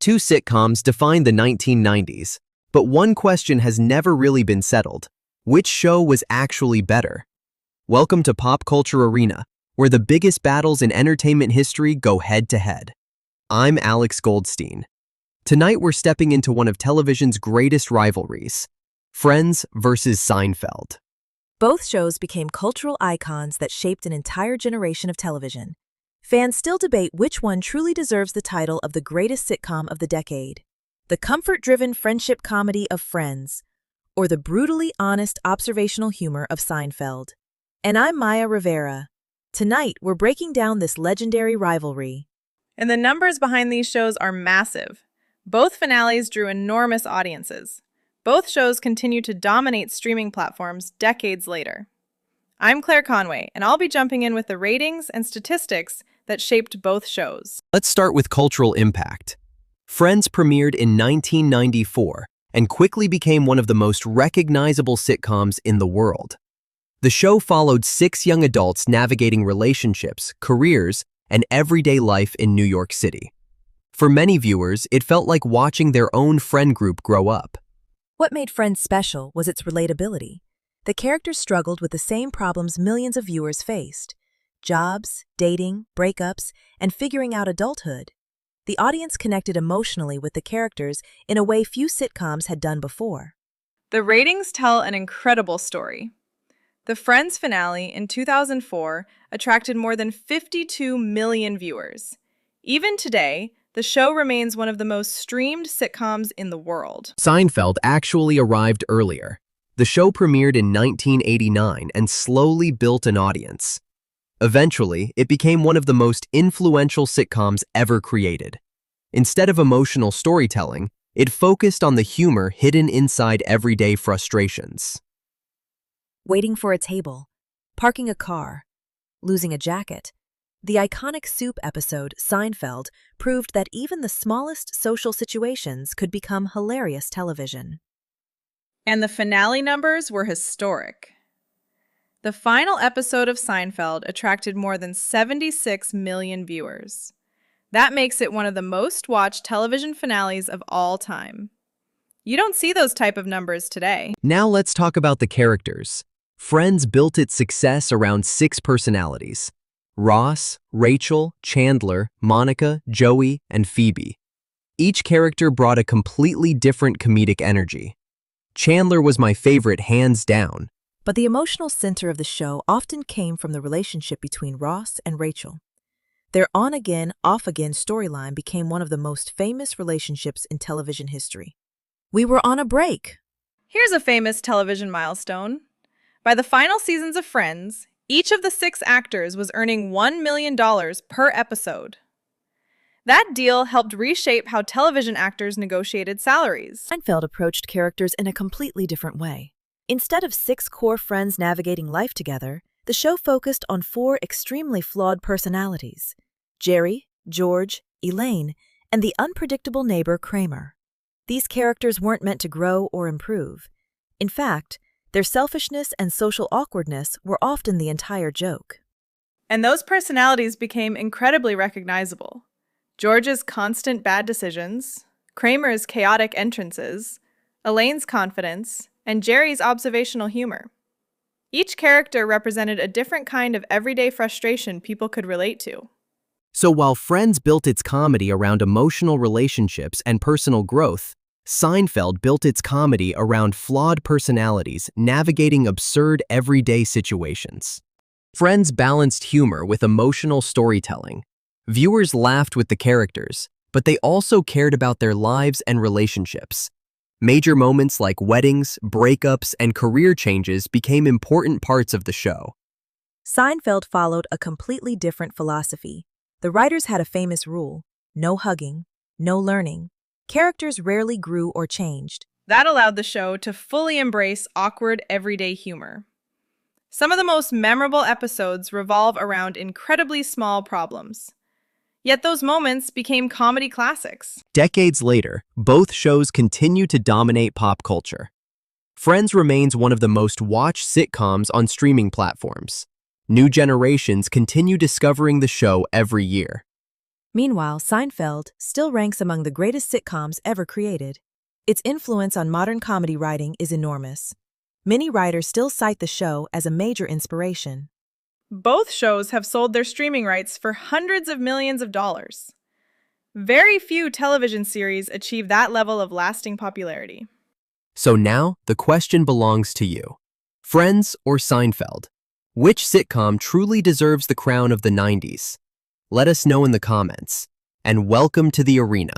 Two sitcoms defined the 1990s, but one question has never really been settled. Which show was actually better? Welcome to Pop Culture Arena, where the biggest battles in entertainment history go head-to-head. I'm Alex Goldstein. Tonight we're stepping into one of television's greatest rivalries, Friends versus Seinfeld. Both shows became cultural icons that shaped an entire generation of television. Fans still debate which one truly deserves the title of the greatest sitcom of the decade: the comfort-driven friendship comedy of Friends, or the brutally honest observational humor of Seinfeld. And I'm Maya Rivera. Tonight, we're breaking down this legendary rivalry. And the numbers behind these shows are massive. Both finales drew enormous audiences. Both shows continue to dominate streaming platforms decades later. I'm Claire Conway, and I'll be jumping in with the ratings and statistics that shaped both shows. Let's start with cultural impact. Friends premiered in 1994 and quickly became one of the most recognizable sitcoms in the world. The show followed 6 young adults navigating relationships, careers, and everyday life in New York City. For many viewers, it felt like watching their own friend group grow up. What made Friends special was its relatability. The characters struggled with the same problems millions of viewers faced: jobs, dating, breakups, and figuring out adulthood. The audience connected emotionally with the characters in a way few sitcoms had done before. The ratings tell an incredible story. The Friends finale in 2004 attracted more than 52 million viewers. Even today, the show remains one of the most streamed sitcoms in the world. Seinfeld actually arrived earlier. The show premiered in 1989 and slowly built an audience. Eventually, it became one of the most influential sitcoms ever created. Instead of emotional storytelling, it focused on the humor hidden inside everyday frustrations. Waiting for a table, parking a car, losing a jacket. The iconic Soup episode, Seinfeld, proved that even the smallest social situations could become hilarious television. And the finale numbers were historic. The final episode of Seinfeld attracted more than 76 million viewers. That makes it one of the most watched television finales of all time. You don't see those type of numbers today. Now let's talk about the characters. Friends built its success around 6 personalities: Ross, Rachel, Chandler, Monica, Joey, and Phoebe. Each character brought a completely different comedic energy. Chandler was my favorite hands down. But the emotional center of the show often came from the relationship between Ross and Rachel. Their on-again, off-again storyline became one of the most famous relationships in television history. We were on a break. Here's a famous television milestone. By the final seasons of Friends, each of the 6 actors was earning $1 million per episode. That deal helped reshape how television actors negotiated salaries. Seinfeld approached characters in a completely different way. Instead of 6 core friends navigating life together, the show focused on 4 extremely flawed personalities: Jerry, George, Elaine, and the unpredictable neighbor Kramer. These characters weren't meant to grow or improve. In fact, their selfishness and social awkwardness were often the entire joke. And those personalities became incredibly recognizable. George's constant bad decisions, Kramer's chaotic entrances, Elaine's confidence, and Jerry's observational humor. Each character represented a different kind of everyday frustration people could relate to. So while Friends built its comedy around emotional relationships and personal growth, Seinfeld built its comedy around flawed personalities navigating absurd everyday situations. Friends balanced humor with emotional storytelling. Viewers laughed with the characters, but they also cared about their lives and relationships. Major moments like weddings, breakups, and career changes became important parts of the show. Seinfeld followed a completely different philosophy. The writers had a famous rule: no hugging, no learning. Characters rarely grew or changed. That allowed the show to fully embrace awkward everyday humor. Some of the most memorable episodes revolve around incredibly small problems. Yet those moments became comedy classics. Decades later, both shows continue to dominate pop culture. Friends remains one of the most watched sitcoms on streaming platforms. New generations continue discovering the show every year. Meanwhile, Seinfeld still ranks among the greatest sitcoms ever created. Its influence on modern comedy writing is enormous. Many writers still cite the show as a major inspiration. Both shows have sold their streaming rights for hundreds of millions of dollars. Very few television series achieve that level of lasting popularity. So now, the question belongs to you. Friends or Seinfeld? Which sitcom truly deserves the crown of the 90s? Let us know in the comments. And welcome to the arena.